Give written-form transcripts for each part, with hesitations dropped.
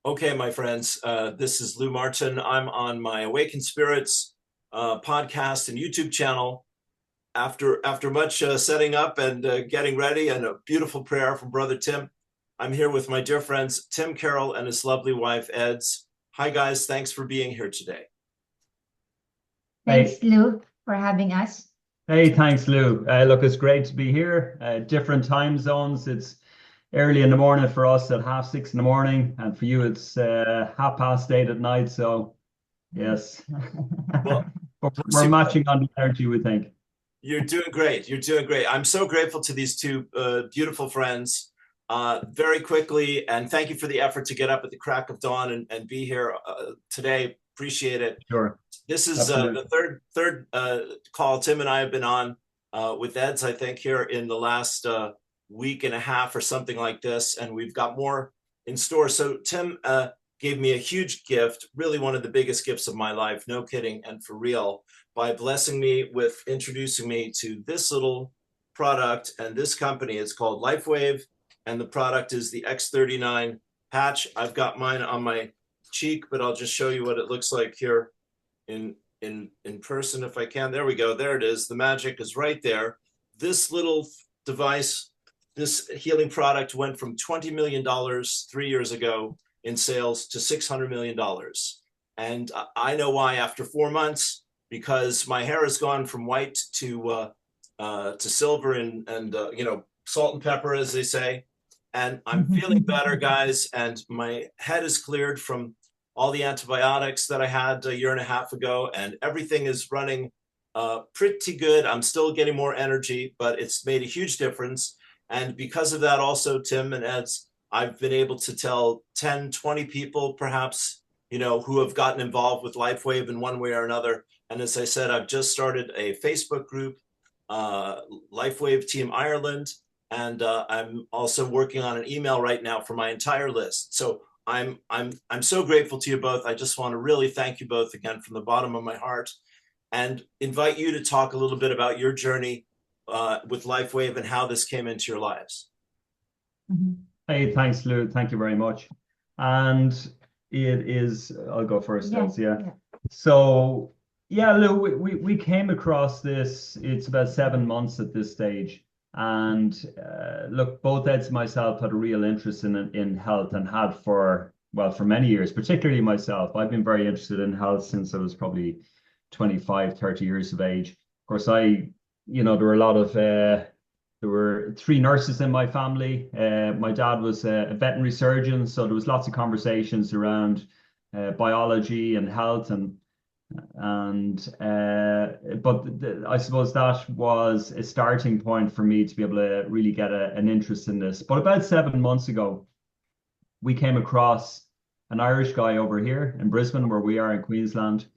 Okay, my friends, this is Lou Martin. I'm on my Awakened Spirits podcast and YouTube channel. After much setting up and getting ready and a beautiful prayer from Brother Tim, I'm here with my dear friends Tim Carroll and his lovely wife Eds. Hi guys, thanks for being here today. Thanks, Lou, for having us. Hey, thanks, Lou. Look, it's great to be here. Different time zones. It's early in the morning for us at 6:30 in the morning, and for you, it's 8:30 at night. So, yes, Well, but we're matching on the energy, we think. You're doing great. You're doing great. I'm so grateful to these two beautiful friends. Very quickly, and thank you for the effort to get up at the crack of dawn and be here today. Appreciate it. Sure. This is the third call Tim and I have been on with Eds, I think, here in the last week and a half or something like this, and we've got more in store. So Tim gave me a huge gift, really one of the biggest gifts of my life, no kidding, and for real, by blessing me with introducing me to this little product and this company. It's called Lifewave, and the product is the X39 patch. I've got mine on my cheek, but I'll just show you what it looks like here in person if I can. There we go. There it is. The magic is right there. This little device, this healing product went from $20 million 3 years ago in sales to $600 million. And I know why after 4 months, because my hair has gone from white to silver and salt and pepper, as they say. And I'm feeling better, guys. And my head is cleared from all the antibiotics that I had a year and a half ago, and everything is running pretty good. I'm still getting more energy, but it's made a huge difference. And because of that, also, Tim and Ed's, I've been able to tell 10, 20 people, perhaps, who have gotten involved with Lifewave in one way or another. And as I said, I've just started a Facebook group, Lifewave Team Ireland, and I'm also working on an email right now for my entire list. So I'm so grateful to you both. I just want to really thank you both again from the bottom of my heart, and invite you to talk a little bit about your journey with Lifewave and how this came into your lives. Hey, thanks, Lou. Thank you very much. And it is, I'll go first. Yeah. So, yeah, Lou, we came across this. It's about 7 months at this stage. And look, both Eds and myself had a real interest in health, and had for many years, particularly myself. I've been very interested in health since I was probably 25, 30 years of age. Of course, there were a lot of, there were 3 nurses in my family. My dad was a veterinary surgeon, so there was lots of conversations around biology and health but I suppose that was a starting point for me to be able to really get an interest in this. But about 7 months ago, we came across an Irish guy over here in Brisbane, where we are in Queensland,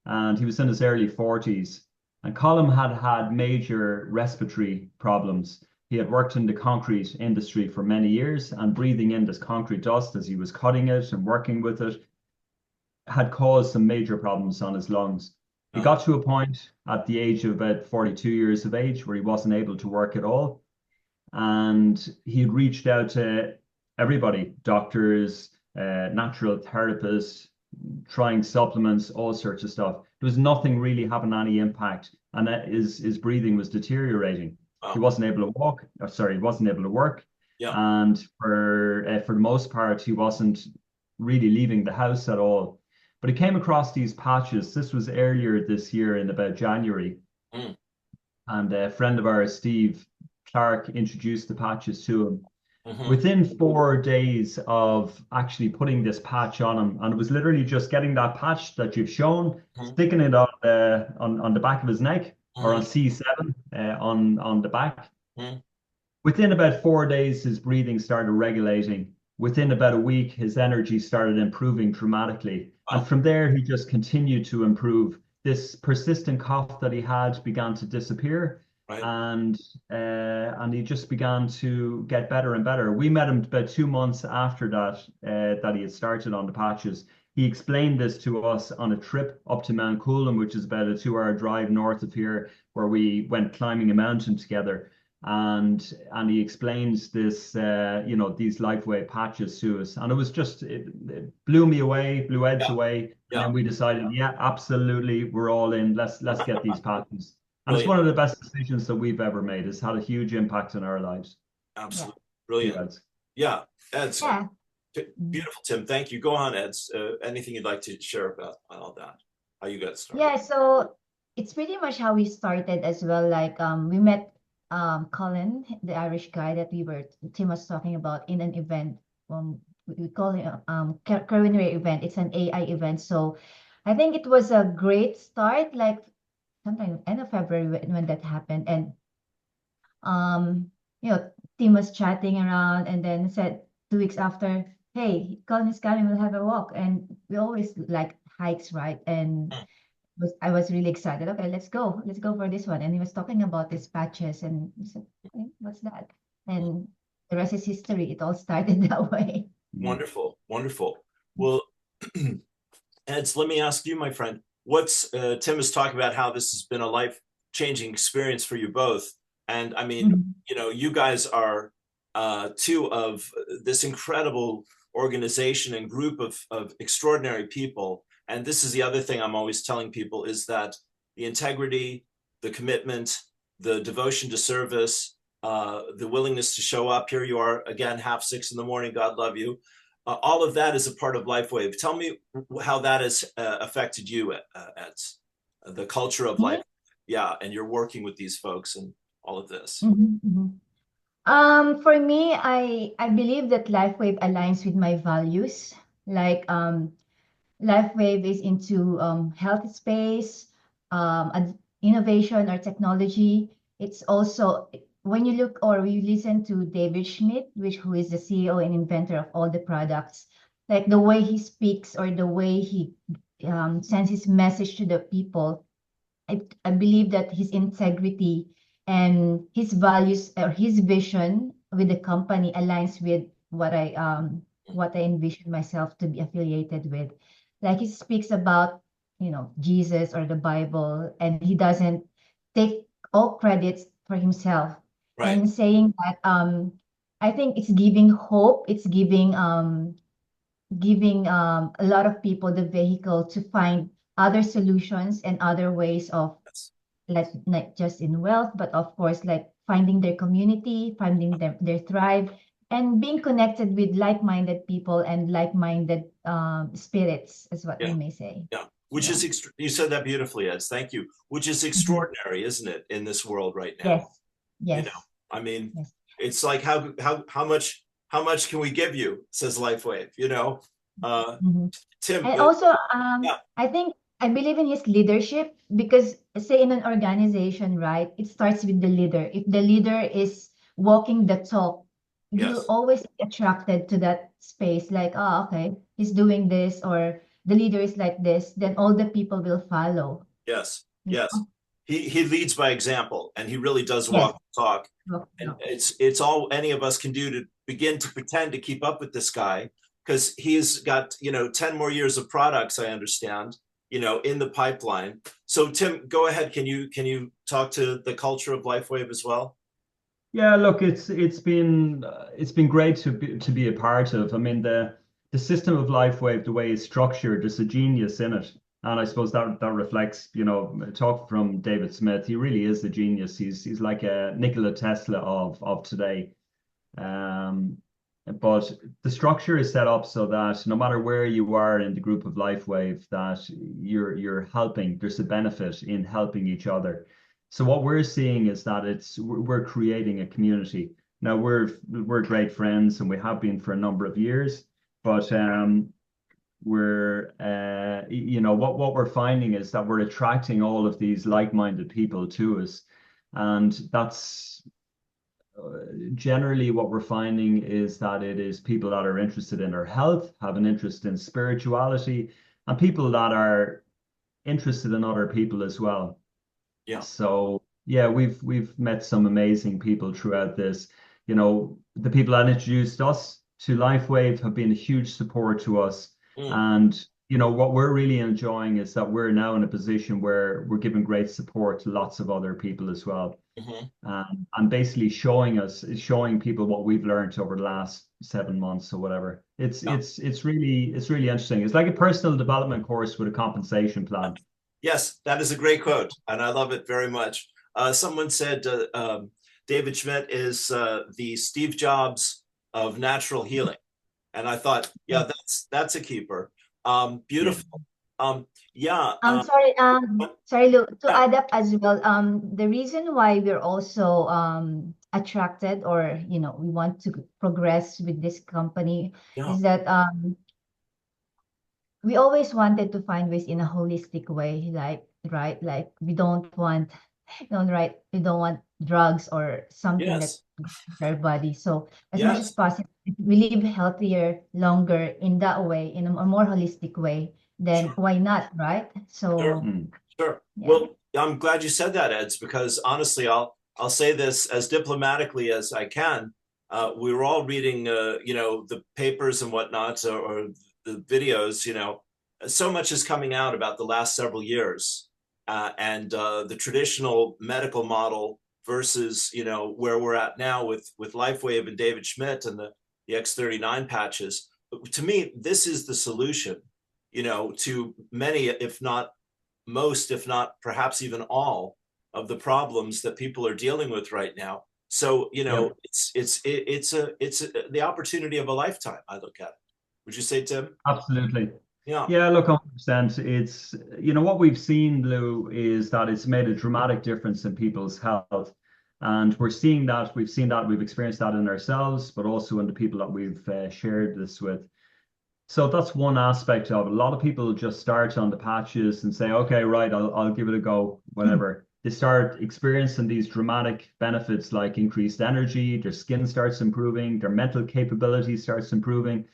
and he was in his early 40s. And Colin had major respiratory problems. He had worked in the concrete industry for many years, and breathing in this concrete dust as he was cutting it and working with it had caused some major problems on his lungs. He got to a point at the age of about 42 years of age where he wasn't able to work at all. And he had reached out to everybody, doctors, natural therapists, trying supplements, all sorts of stuff. There was nothing really having any impact, and his breathing was deteriorating. He wasn't able to walk, he wasn't able to work. Yeah. And for the most part, he wasn't really leaving the house at all. But he came across these patches. This was earlier this year in about January. And a friend of ours, Steve Clark, introduced the patches to him. Within 4 days of actually putting this patch on him, and it was literally just getting that patch that you've shown, sticking it on the back of his neck, or on C7 on the back. Within about 4 days, his breathing started regulating. Within about a week, his energy started improving dramatically. And from there, he just continued to improve. This persistent cough that he had began to disappear. Right. And he just began to get better and better. We met him about 2 months after that he had started on the patches. He explained this to us on a trip up to Mount Coolum, which is about a 2-hour drive north of here, where we went climbing a mountain together. and he explains this, you know, these LifeWave patches to us, and it was just it blew me away, blew Ed's Yeah. away, and Yeah. then we decided, yeah, absolutely, we're all in. Let's get these patches, and it's Brilliant. one of the best decisions that we've ever made. It's had a huge impact on our lives. Yeah. Absolutely. Brilliant. Yeah. Ed's Yeah. beautiful, Tim. Thank you. Go on, Ed's. Anything you'd like to share about all that? How you got started? Yeah, so it's pretty much how we started as well. Like we met Colin, the Irish guy that Tim was talking about in an event. We call it culinary event. It's an AI event. So I think it was a great start, like sometime end of February when that happened. And you know, Tim was chatting around and then said 2 weeks after, hey, Colin is coming, we'll have a walk. And we always like hikes, right? And I was really excited. Okay, let's go. Let's go for this one. And he was talking about these patches and I said, okay, what's that? And the rest is history. It all started that way. Wonderful. Wonderful. Well, Eds, let me ask you, my friend, what's Tim is talking about how this has been a life-changing experience for you both. And I mean, you know, you guys are two of this incredible organization and group of extraordinary people. And this is the other thing I'm always telling people is that the integrity, the commitment, the devotion to service, the willingness to show up. Here you are again, 5:30 in the morning. God love you. All of that is a part of LifeWave. Tell me how that has affected you, Ed, the culture of life. Yeah, and you're working with these folks and all of this. For me, I believe that LifeWave aligns with my values. Like LifeWave is into health space, innovation or technology. It's also when you look or you listen to David Schmidt, who is the CEO and inventor of all the products, like the way he speaks or the way he sends his message to the people, I believe that his integrity and his values or his vision with the company aligns with what I envision myself to be affiliated with. Like he speaks about, you know, Jesus or the Bible, and he doesn't take all credits for himself. Right. And saying that I think it's giving hope, it's giving a lot of people the vehicle to find other solutions and other ways of like not just in wealth, but of course like finding their community, finding their thrive, and being connected with like-minded people and like-minded spirits, is what we may say. Yeah, which is you said that beautifully, Ed. Thank you. Which is extraordinary, isn't it, in this world right now? Yes. Yes. You know, I mean, it's like how much can we give you? Says LifeWave. You know, Tim. And also, I think I believe in his leadership because, say, in an organization, right, it starts with the leader. If the leader is walking the talk, you'll always be attracted to that space. Like, oh, okay, he's doing this, or the leader is like this, then all the people will follow. Yes, yes. He leads by example, and he really does walk the talk. And it's all any of us can do to begin to pretend to keep up with this guy, because he's got, you know, 10 more years of products, I understand, you know, in the pipeline. So Tim, go ahead. Can you talk to the culture of LifeWave as well? Yeah, look, it's been great to be a part of. I mean, the system of LifeWave, the way it's structured, there's a genius in it. And I suppose that reflects, you know, talk from David Smith. He really is a genius. He's like a Nikola Tesla of today. But the structure is set up so that no matter where you are in the group of LifeWave, that you're helping. There's a benefit in helping each other. So what we're seeing is that we're creating a community. Now we're great friends and we have been for a number of years, but we're you know, what we're finding is that we're attracting all of these like-minded people to us, and that's generally what we're finding is that it is people that are interested in our health, have an interest in spirituality, and people that are interested in other people as well. Yeah. So yeah, we've met some amazing people throughout this. You know, the people that introduced us to LifeWave have been a huge support to us. And you know, what we're really enjoying is that we're now in a position where we're giving great support to lots of other people as well. and basically showing people what we've learned over the last 7 months or whatever. It's really interesting. It's like a personal development course with a compensation plan. Yes, that is a great quote, and I love it very much. Someone said David Schmidt is the Steve Jobs of natural healing, and I thought, yeah, that's a keeper. Beautiful. Yeah. Sorry, Lou, to Yeah. add up as well, the reason why we're also attracted, or we want to progress with this company Yeah. is that we always wanted to find ways in a holistic way, like, right, like we don't want, right, we don't want drugs or something that Yes. our body. So as much as Yes. possible, we live healthier, longer in that way, in a more holistic way, then Sure. why not, right? Sure. So Sure. yeah. Well, I'm glad you said that, Eds, because honestly, I'll say this as diplomatically as I can. We were all reading, the papers and whatnot, or the videos. So much is coming out about the last several years, and the traditional medical model versus, where we're at now with Lifewave and David Schmidt and the X39 patches. But to me, this is the solution, to many, if not most, if not perhaps even all, of the problems that people are dealing with right now. So, Yep. it's the opportunity of a lifetime. I look at it. Would you say, Tim? Absolutely. Yeah. Yeah, look, 100%. It's, what we've seen, Lou, is that it's made a dramatic difference in people's health. And we're seeing that, we've experienced that in ourselves, but also in the people that we've shared this with. So that's one aspect of it. A lot of people just start on the patches and say, okay, right, I'll give it a go, whatever. They start experiencing these dramatic benefits like increased energy, their skin starts improving, their mental capability starts improving,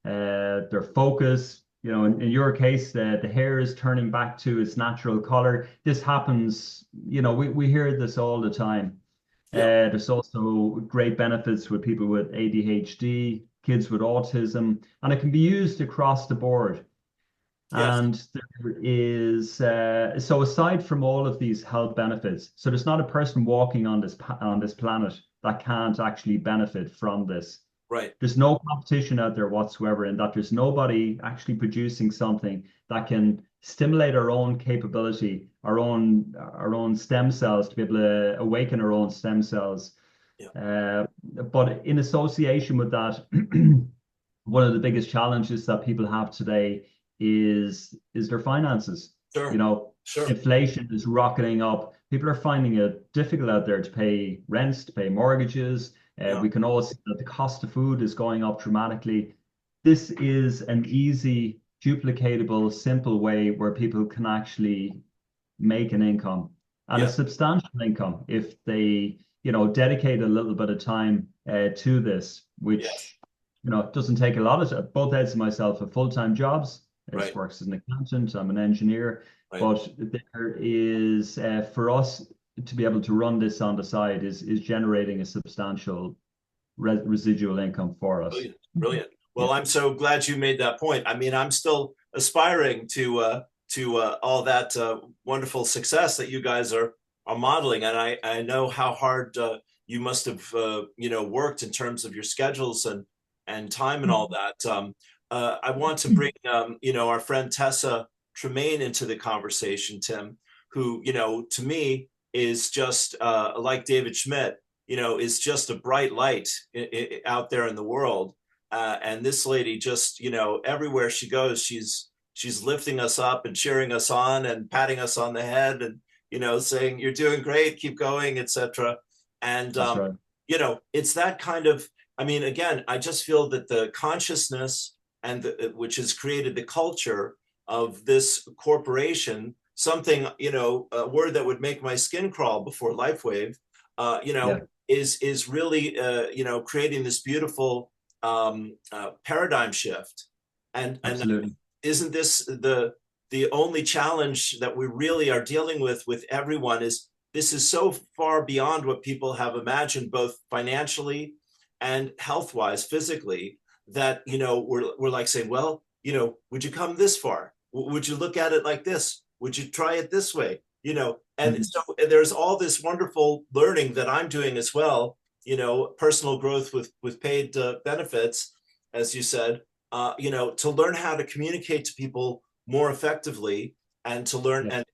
their focus. In your case, the hair is turning back to its natural color. This happens, we hear this all the time. Yeah. There's also great benefits with people with ADHD, kids with autism, and it can be used across the board. Yes. And there is, so aside from all of these health benefits, so there's not a person walking on this planet that can't actually benefit from this. Right. There's no competition out there whatsoever, in that there's nobody actually producing something that can stimulate our own capability, our own stem cells, to be able to awaken our own stem cells. Yeah. But in association with that, one of the biggest challenges that people have today is their finances. Sure. Sure. Inflation is rocketing up. People are finding it difficult out there to pay rents, to pay mortgages. Yeah. We can all see that the cost of food is going up dramatically. This is an easy, duplicatable, simple way where people can actually make an income, and a substantial income, if they, dedicate a little bit of time to this, which, doesn't take a lot of. Both Eds and myself have full-time jobs. Ed works as an accountant, I'm an engineer. Right. But there is, for us to be able to run this on the side is generating a substantial residual income for us. Brilliant. Brilliant. Well, I'm so glad you made that point. I mean, I'm still aspiring to all that wonderful success that you guys are modeling, and I know how hard you must have worked in terms of your schedules and time and all that. I want to bring our friend Tessa Tremain into the conversation, Tim, who to me is just like David Schmidt, is just a bright light out there in the world. And this lady just, everywhere she goes, she's lifting us up and cheering us on and patting us on the head and, saying, you're doing great, keep going, etc. And, That's right. It's that kind of, I mean, again, I just feel that the consciousness and which has created the culture of this corporation, something, a word that would make my skin crawl before Lifewave, is really, creating this beautiful paradigm shift. And isn't this the only challenge that we really are dealing with everyone? Is this is so far beyond what people have imagined, both financially and health-wise, physically, that we're like saying, well, would you come this far? Would you look at it like this? Would you try it this way? And so there's all this wonderful learning that I'm doing as well, personal growth with paid benefits, as you said, to learn how to communicate to people more effectively and to learn. And,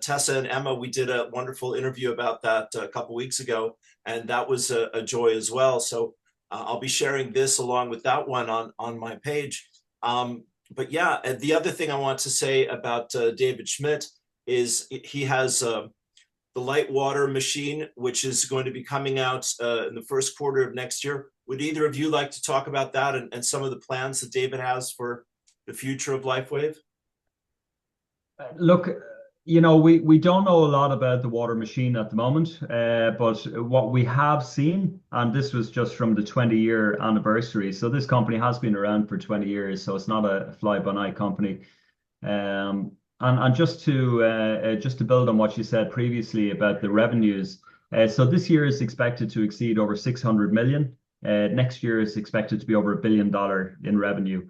Tessa and Emma, we did a wonderful interview about that a couple weeks ago, and that was a joy as well. So I'll be sharing this along with that one on my page. But yeah, the other thing I want to say about David Schmidt is he has the light water machine, which is going to be coming out in the first quarter of next year. Would either of you like to talk about that and some of the plans that David has for the future of Lifewave? Look, we don't know a lot about the water machine at the moment, but what we have seen, and this was just from the 20-year anniversary, so this company has been around for 20 years, so it's not a fly-by-night company. And just to build on what you said previously about the revenues, so this year is expected to exceed over 600 million. Next year is expected to be over $1 billion in revenue.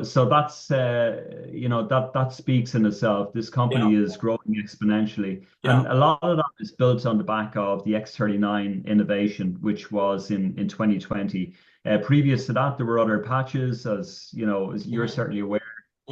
So that's that speaks in itself. This company is growing exponentially, and a lot of that is built on the back of the X39 innovation, which was in 2020. Previous to that, there were other patches, as you're certainly aware.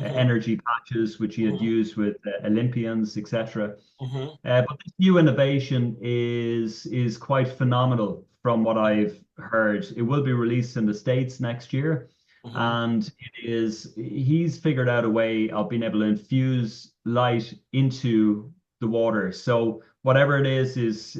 Energy patches, which he had used with Olympians, etc. But this new innovation is quite phenomenal from what I've heard. It will be released in the States next year, and he's figured out a way of being able to infuse light into the water. So whatever it is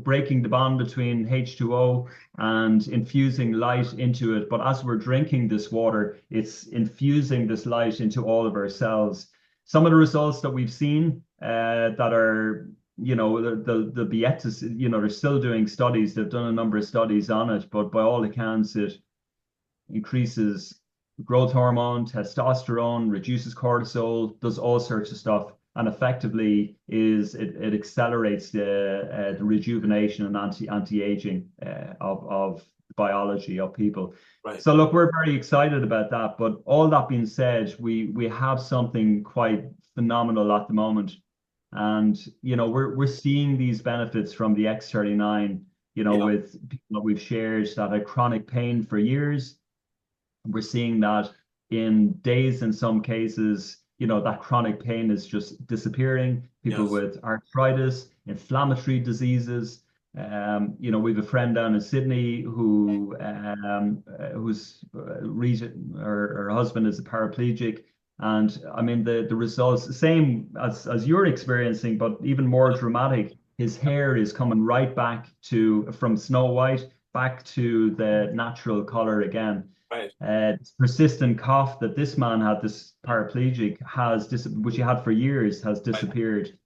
breaking the bond between H2O and infusing light into it. But as we're drinking this water, it's infusing this light into all of our cells. Some of the results that we've seen that are, they'll be yet to, they're still doing studies. They've done a number of studies on it, but by all accounts, it increases growth hormone, testosterone, reduces cortisol, does all sorts of stuff. And effectively it accelerates the rejuvenation and anti-aging of biology of people. Right. So look, we're very excited about that. But all that being said, we have something quite phenomenal at the moment, and we're seeing these benefits from the X39. With people that we've shared that had chronic pain for years, we're seeing that in days in some cases. That chronic pain is just disappearing. People with arthritis, inflammatory diseases. We have a friend down in Sydney whose her husband is a paraplegic, and I mean the results same as you're experiencing, but even more dramatic. His hair is coming right back from Snow White back to the natural color again. Right. Persistent cough that this man had, this paraplegic, which he had for years, has disappeared.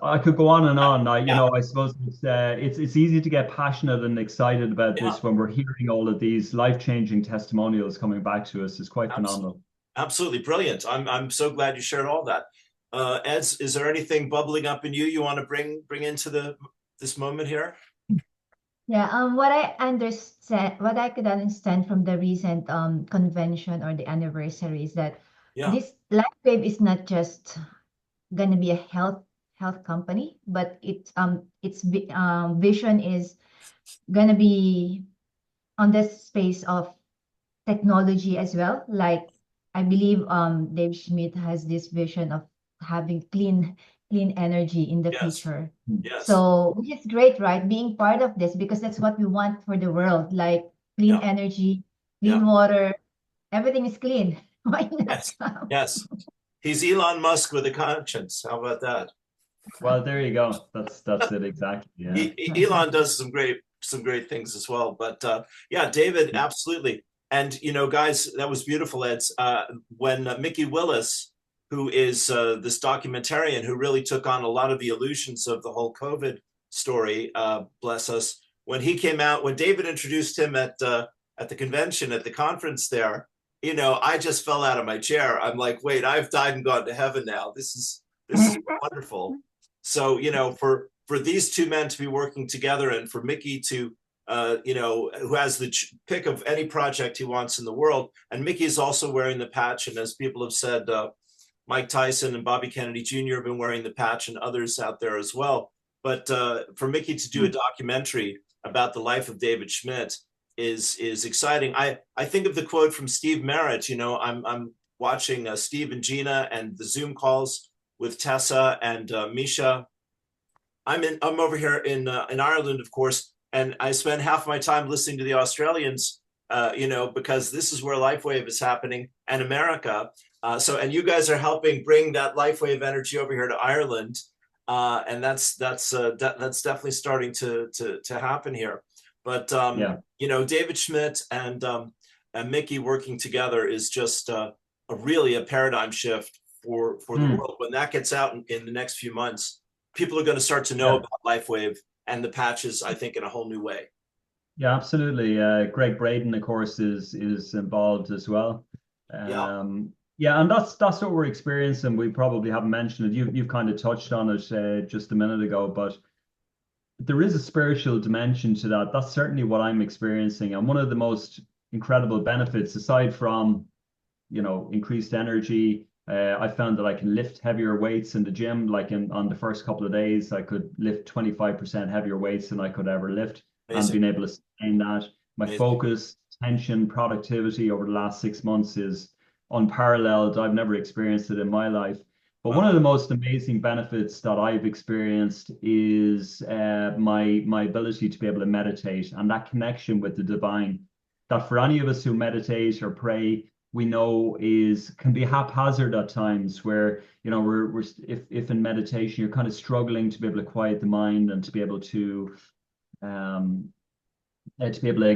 I could go on and on. I suppose it's easy to get passionate and excited about this when we're hearing all of these life-changing testimonials coming back to us. It's quite phenomenal. Absolutely brilliant. I'm so glad you shared all that. Ed, is there anything bubbling up in you want to bring into this moment here? Yeah, what I could understand from the recent convention or the anniversary is that this Lifewave is not just gonna be a health company, but its vision is gonna be on this space of technology as well. Like I believe Dave Schmidt has this vision of having clean energy in the future. Yes. So which is great, right? Being part of this, because that's what we want for the world, like clean energy, clean water, everything is clean. Why not? Yes. He's Elon Musk with a conscience. How about that? Well, there you go. That's it exactly. Yeah. Elon does some great things as well. But David, absolutely. And guys, that was beautiful, Ed. When Mickey Willis, who is this documentarian who really took on a lot of the illusions of the whole COVID story, bless us. When he came out, when David introduced him at the convention, at the conference there, I just fell out of my chair. I'm like, wait, I've died and gone to heaven now. This is wonderful. So, for these two men to be working together, and for Mickey to, who has the pick of any project he wants in the world, and Mickey is also wearing the patch, and as people have said, Mike Tyson and Bobby Kennedy Jr. have been wearing the patch, and others out there as well. But for Mickey to do a documentary about the life of David Schmidt is exciting. I think of the quote from Steve Merritt. You know, I'm watching Steve and Gina and the Zoom calls with Tessa and Misha. I'm over here in Ireland, of course, and I spend half my time listening to the Australians. You know, because this is where LifeWave is happening, and America. And you guys are helping bring that LifeWave energy over here to Ireland, and that's definitely starting to happen here. But you know, David Schmidt and Mickey working together is just really a paradigm shift for the world. When that gets out in the next few months, people are going to start to know about LifeWave and the patches, I think, in a whole new way. Yeah, absolutely. Greg Braden, of course, is involved as well. Yeah, and that's what we're experiencing. We probably haven't mentioned it. You've kind of touched on it just a minute ago, but there is a spiritual dimension to that. That's certainly what I'm experiencing. And one of the most incredible benefits, aside from, you know, increased energy, I found that I can lift heavier weights in the gym. Like on the first couple of days, I could lift 25% heavier weights than I could ever lift. And being able to sustain that. My focus, attention, productivity over the last 6 months is unparalleled. I've never experienced it in my life. But one of the most amazing benefits that I've experienced is my ability to be able to meditate, and that connection with the divine, that for any of us who meditate or pray, we know can be haphazard at times, where, you know, if in meditation you're kind of struggling to be able to quiet the mind and to be able to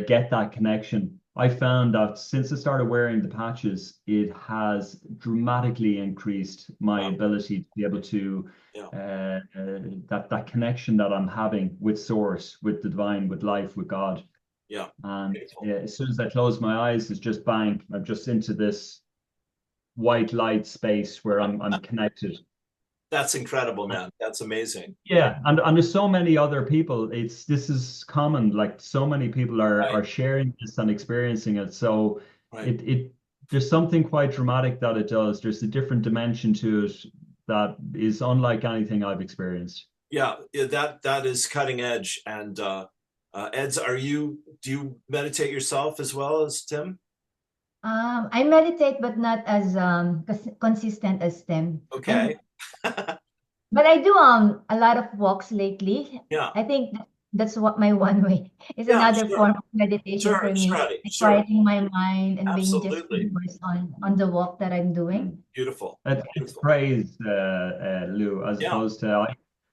get that connection. I found that since I started wearing the patches, it has dramatically increased my ability to be able to that connection that I'm having with Source, with the divine, with life, with God. Yeah. And as soon as I close my eyes, it's just bang. I'm just into this white light space where I'm connected. That's incredible, man. That's amazing. Yeah, and there's so many other people. This is common. Like, so many people are sharing this and experiencing it. So there's something quite dramatic that it does. There's a different dimension to it that is unlike anything I've experienced. Yeah, that is cutting edge. And Eds, do you meditate yourself as well as Tim? I meditate, but not as consistent as Tim. Okay. But I do a lot of walks lately. Yeah. I think that's what my one way is another form of meditation for me. Quieting my mind and being just focused on the walk that I'm doing. Beautiful. It's praise, Lou, as opposed to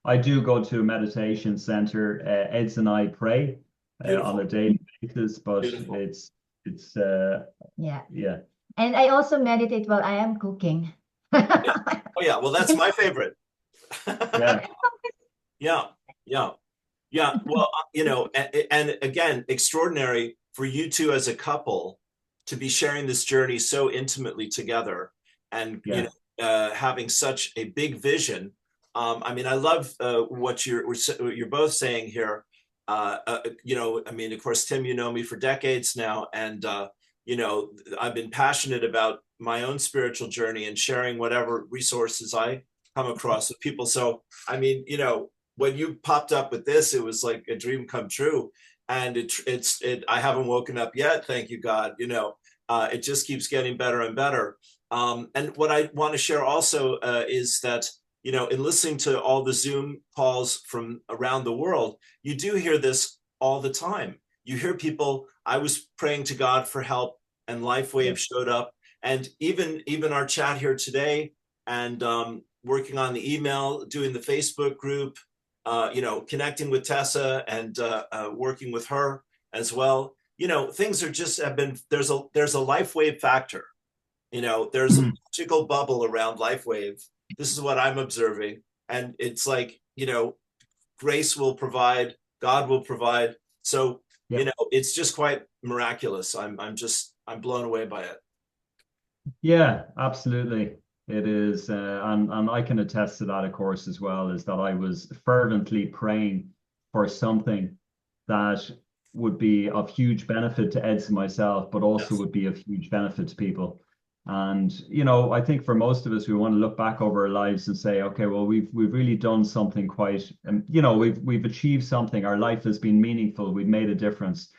I do go to a meditation center. Eds and I pray on a daily basis, but it's yeah. And I also meditate while I am cooking. Oh yeah, well, that's my favorite. Yeah. Well, you know, and again, extraordinary for you two as a couple to be sharing this journey so intimately together, and you know, having such a big vision. I mean, I love what you're both saying here. You know, I mean, of course, Tim, you know me for decades now, and you know, I've been passionate about my own spiritual journey and sharing whatever resources I come across with people. So, I mean, you know, when you popped up with this, it was like a dream come true. And I haven't woken up yet, thank you, God. You know, it just keeps getting better and better. And what I want to share also is that, you know, in listening to all the Zoom calls from around the world, you do hear this all the time. You hear people, I was praying to God for help, and LifeWave showed up. And even our chat here today, and working on the email, doing the Facebook group, you know, connecting with Tessa and working with her as well. You know, things are there's a LifeWave factor. You know, there's a magical bubble around LifeWave. This is what I'm observing. And it's like, you know, grace will provide, God will provide. So, you know, it's just quite miraculous. I'm blown away by it. Yeah, absolutely. It is. And I can attest to that, of course, as well, is that I was fervently praying for something that would be of huge benefit to Eds and myself, but also would be of huge benefit to people. And, you know, I think for most of us, we want to look back over our lives and say, okay, well, we've really done something quite, you know, we've achieved something. Our life has been meaningful. We've made a difference.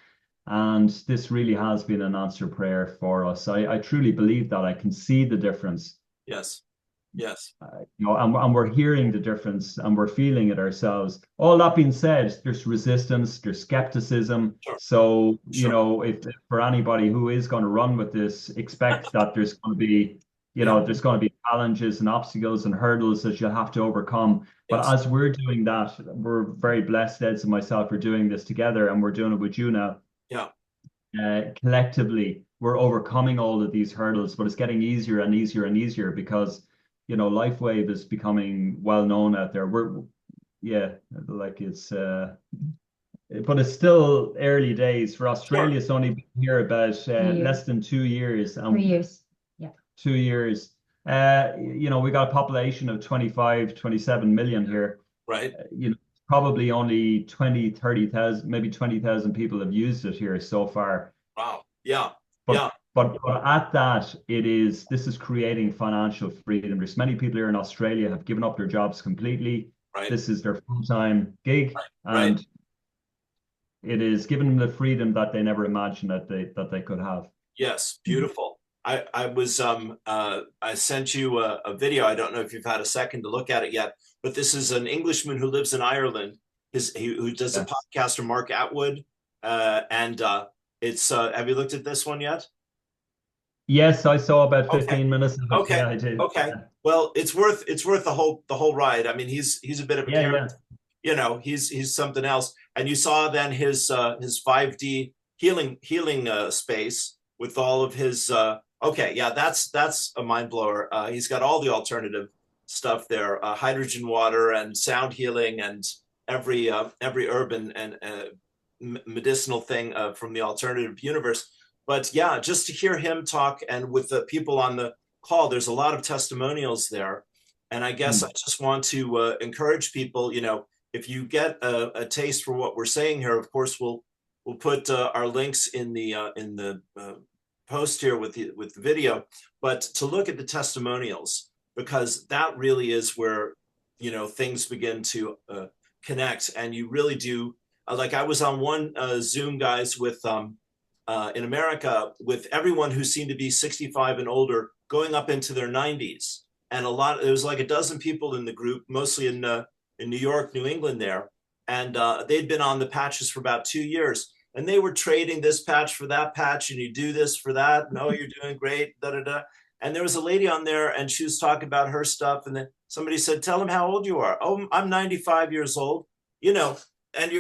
And this really has been an answered prayer for us. I truly believe that. I can see the difference. Yes. Yes. You know, and we're hearing the difference and we're feeling it ourselves. All that being said, there's resistance, there's skepticism. Sure. So, you Sure. know, if for anybody who is going to run with this, expect that there's going to be, you know, there's going to be challenges and obstacles and hurdles that you'll have to overcome. But Yes. as we're doing that, we're very blessed, Eds and myself, are doing this together, and we're doing it with you now. Yeah. Collectively, we're overcoming all of these hurdles, but it's getting easier and easier and easier because, you know, Lifewave is becoming well known out there. Like it's but it's still early days for Australia. Sure. It's only been here about less than 2 years. 3 years. Yeah. 2 years. You know, we got a population of 25, 27 million here. Right. You know, probably only 20, 30,000, maybe 20,000 people have used it here so far. Wow. Yeah. But, yeah. but at that, this is creating financial freedom. There's many people here in Australia have given up their jobs completely. Right. This is their full-time gig, Right. and it is giving them the freedom that they never imagined that they could have. Yes. Beautiful. I was I sent you a video. I don't know if you've had a second to look at it yet, but this is an Englishman who lives in Ireland. Who does a podcaster, Mark Atwood, and it's have you looked at this one yet? Yes, I saw about 15 minutes of it. Okay. Yeah, I did. Okay. Well, it's worth the whole ride. I mean, he's a bit of a character. You know, he's something else. And you saw then his 5D healing space with all of his that's a mind blower. He's got all the alternative stuff there, hydrogen water and sound healing and every urban and medicinal thing from the alternative universe. But yeah, just to hear him talk, and with the people on the call, there's a lot of testimonials there. And I guess I just want to encourage people, you know, if you get a taste for what we're saying here, of course, we'll put our links in the post here with the video, but to look at the testimonials, because that really is where, you know, things begin to connect. And you really do, like I was on one Zoom, guys, with in America, with everyone who seemed to be 65 and older going up into their 90s. And there was like a dozen people in the group, mostly in New York, New England there. And they'd been on the patches for about 2 years. And they were trading this patch for that patch, and you do this for that. No, you're doing great, da, da, da. And there was a lady on there, and she was talking about her stuff. And then somebody said, tell them how old you are. Oh, I'm 95 years old, you know, and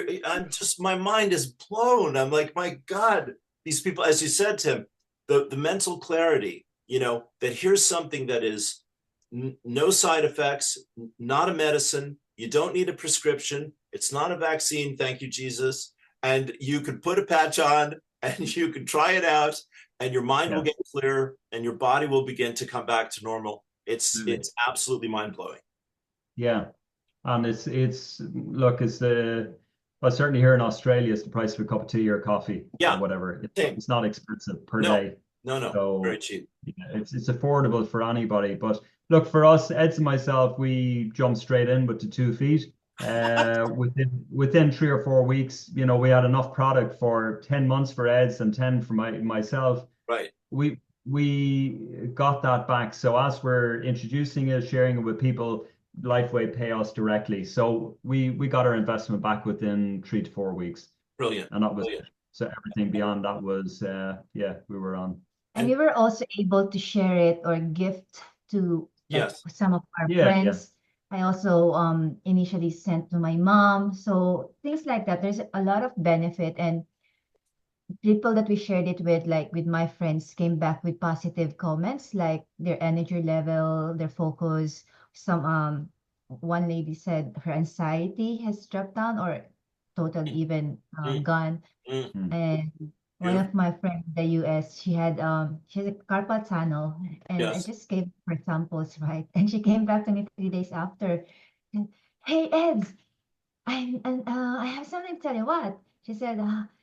my mind is blown. I'm like, my God. These people, as you said, Tim, the mental clarity, you know, that here's something that is no side effects, not a medicine. You don't need a prescription. It's not a vaccine. Thank you, Jesus. And you could put a patch on and you can try it out, and your mind will get clearer and your body will begin to come back to normal. It's absolutely mind blowing. Yeah. And well, certainly here in Australia, it's the price of a cup of tea or coffee or whatever. It's not expensive per day. No, so, very cheap. Yeah, it's affordable for anybody. But look, for us, Eds and myself, we jumped straight in with the 2 feet. Within 3 or 4 weeks, you know, we had enough product for 10 months for Eds and 10 for myself. Right. We got that back. So as we're introducing it, sharing it with people, Lifewave pay us directly. So we got our investment back within 3 to 4 weeks. Brilliant. And that was it. So everything beyond that was, we were on. And we were also able to share it or gift to some of our friends. I also initially sent to my mom. So things like that. There's a lot of benefit, and people that we shared it with, like with my friends, came back with positive comments, like their energy level, their focus. Some one lady said her anxiety has dropped down or totally even gone. And one of my friends in the US, she has a carpal tunnel, and I just gave her samples, right? And she came back to me 3 days after. And, hey, Eds, I have something to tell you. What? She said,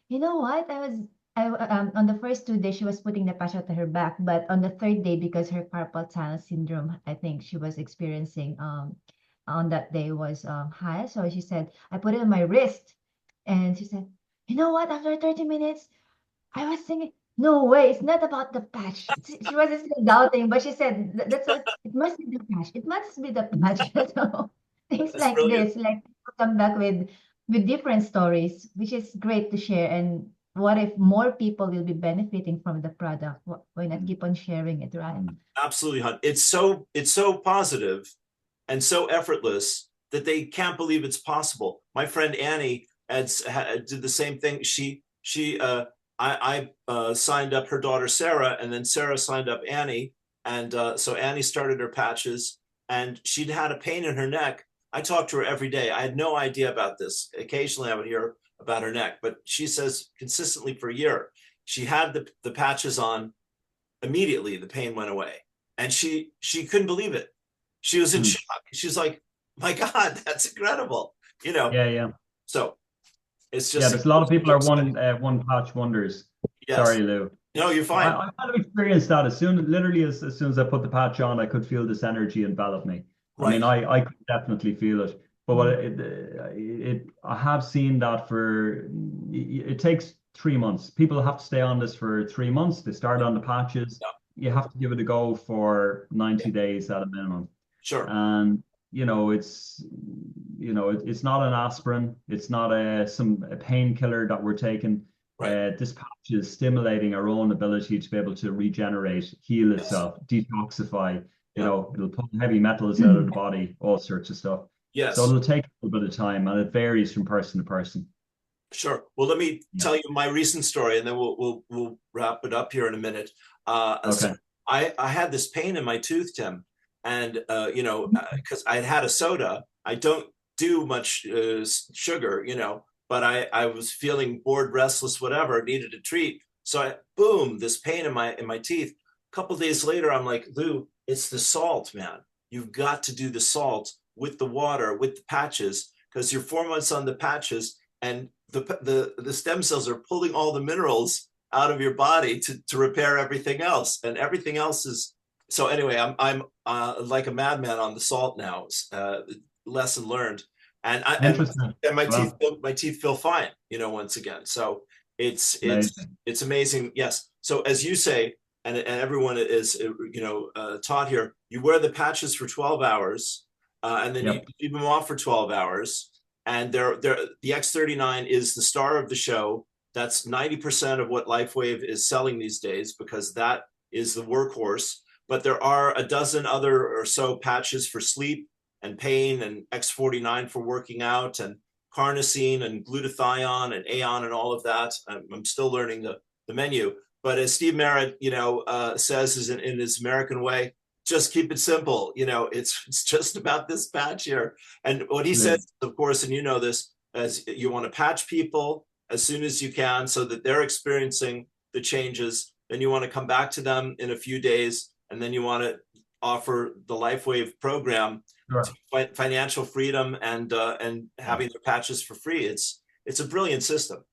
you know what? On the first 2 days, she was putting the patch onto her back, but on the third day, because her carpal tunnel syndrome, I think she was experiencing on that day was high. So she said, I put it on my wrist, and she said, you know what? After 30 minutes, I was thinking, no way, it's not about the patch. She was still doubting, but she said, That's what it must be the patch. It must be the patch." So things That's like brilliant. this, like people come back with different stories, which is great to share. And what if more people will be benefiting from the product? Why not keep on sharing it, right? Absolutely, Hunt. It's so positive and so effortless that they can't believe it's possible. My friend Annie did the same thing. I signed up her daughter Sarah, and then Sarah signed up Annie, and so Annie started her patches, and she'd had a pain in her neck. I talked to her every day. I had no idea about this. Occasionally, I would hear about her neck, but she says consistently for a year she had the patches on. Immediately the pain went away, and she couldn't believe it. She was in shock. She's like, my God, that's incredible. Yeah. So it's Yeah, just there's a lot of people are one patch wonders. yes. Sorry, Lou. No, you're fine. I kind of experienced that literally as soon as I put the patch on, I could feel this energy envelop me. I Right. mean, I could definitely feel it. But I have seen that it takes 3 months. People have to stay on this for 3 months. They start on the patches. Yeah. You have to give it a go for 90 days at a minimum. Sure. And it's not an aspirin. It's not a painkiller that we're taking. Right. This patch is stimulating our own ability to be able to regenerate, heal Yes. itself, detoxify. Yeah. It'll pull heavy metals out of the body, all sorts of stuff. Yes. So it'll take a little bit of time, and it varies from person to person. Sure. Well, let me tell you my recent story, and then we'll wrap it up here in a minute. Okay. So I had this pain in my tooth, Tim, and because I had a soda. I don't do much sugar, but I was feeling bored, restless, whatever, needed a treat. So boom, this pain in my teeth. A couple days later, I'm like, Lou, it's the salt, man. You've got to do the salt with the water, with the patches, because you're 4 months on the patches, and the stem cells are pulling all the minerals out of your body to repair everything else, and everything else is. So anyway, I'm like a madman on the salt now. Lesson learned, and my teeth feel fine. Once again. So it's amazing. Yes. So as you say, and everyone is taught here, you wear the patches for 12 hours, and then you leave them off for 12 hours. And the X39 is the star of the show. That's 90% of what Lifewave is selling these days, because that is the workhorse. But there are a dozen other or so patches for sleep and pain, and X49 for working out, and carnosine and glutathione and Aeon and all of that. I'm still learning the menu. But as Steve Merritt, says is in his American way, just keep it simple. It's just about this patch here. And what he says, of course, and this, as you want to patch people as soon as you can so that they're experiencing the changes. Then you want to come back to them in a few days, and then you want to offer the Lifewave program, financial freedom, and having their patches for free. It's a brilliant system.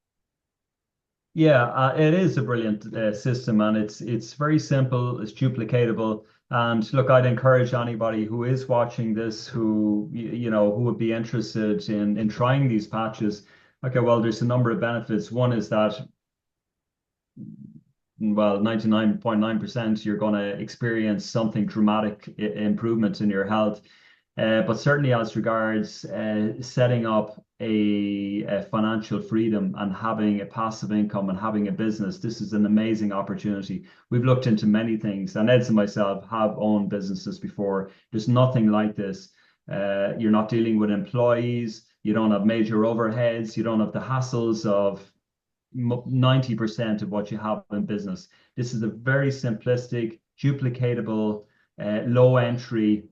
Yeah, it is a brilliant system, and it's very simple. It's duplicatable. And look, I'd encourage anybody who is watching this, who would be interested in trying these patches. Okay, well, there's a number of benefits. One is that, well, 99.9% you're going to experience something dramatic improvement in your health. But certainly as regards setting up a financial freedom and having a passive income and having a business, this is an amazing opportunity. We've looked into many things, and Eds and myself have owned businesses before. There's nothing like this. You're not dealing with employees. You don't have major overheads. You don't have the hassles of 90% of what you have in business. This is a very simplistic, duplicatable, low entry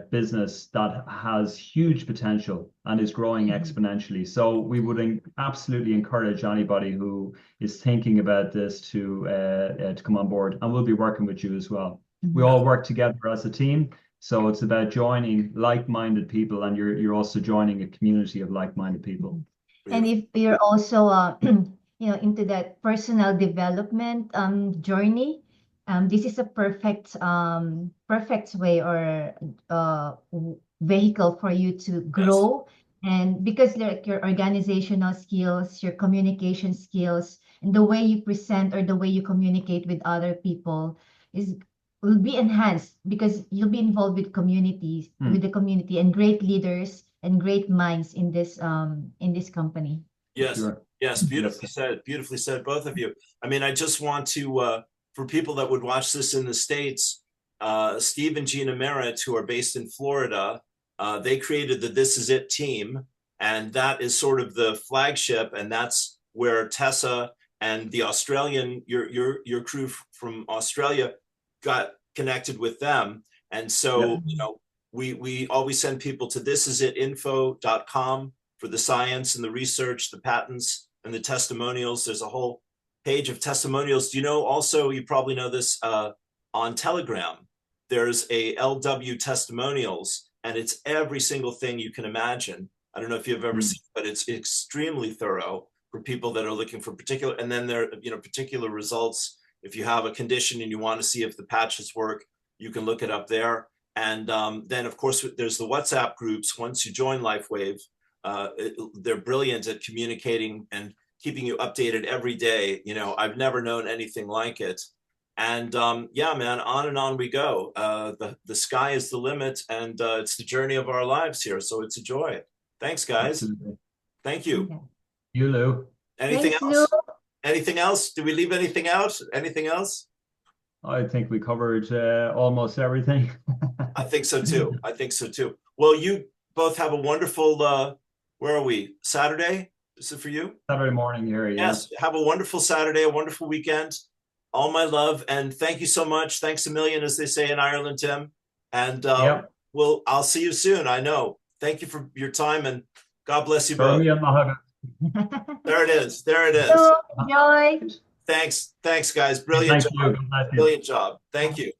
business that has huge potential and is growing exponentially. So we would absolutely encourage anybody who is thinking about this to come on board, and we'll be working with you as well. We all work together as a team, so it's about joining like-minded people, and you're also joining a community of like-minded people. And if you're also into that personal development journey, this is a perfect way or vehicle for you to Yes. grow. And because like your organizational skills, your communication skills, and the way you present or the way you communicate with other people is will be enhanced because you'll be involved with communities, with the community, and great leaders and great minds in this company. Yes. Sure. Yes. Beautifully said. Beautifully said, both of you. I mean, I just want to, for people that would watch this in the States, Steve and Gina Merritt, who are based in Florida, they created the This Is It team. And that is sort of the flagship. And that's where Tessa and the Australian, your crew from Australia got connected with them. And so, Yep. we always send people to thisisitinfo.com for the science and the research, the patents and the testimonials. There's a whole page of testimonials. Do you know also, you probably know this, on Telegram, there's a LW testimonials, and it's every single thing you can imagine. I don't know if you've ever seen, but it's extremely thorough for people that are looking for particular, and then there, particular results. If you have a condition and you want to see if the patches work, you can look it up there. And then, of course, there's the WhatsApp groups. Once you join LifeWave, they're brilliant at communicating and keeping you updated every day. I've never known anything like it. And yeah, man, on and on we go. The sky is the limit, and it's the journey of our lives here. So it's a joy. Thanks, guys. Absolutely. Thank you. Yeah. You, Lou. Anything Thanks, else? Lou. Anything else? Did we leave anything out? Anything else? I think we covered almost everything. I think so too. I think so too. Well, you both have a wonderful, where are we? Saturday? Is it for you? Saturday morning here, yeah. Yes. Have a wonderful Saturday, a wonderful weekend. All my love. And thank you so much. Thanks a million, as they say in Ireland, Tim. And Yep. I'll see you soon. I know. Thank you for your time, and God bless you Burn both. me on the hug. There it is. There it is. So, enjoy. Thanks, guys. Brilliant Thank job. you. God bless you. Brilliant job. Thank you.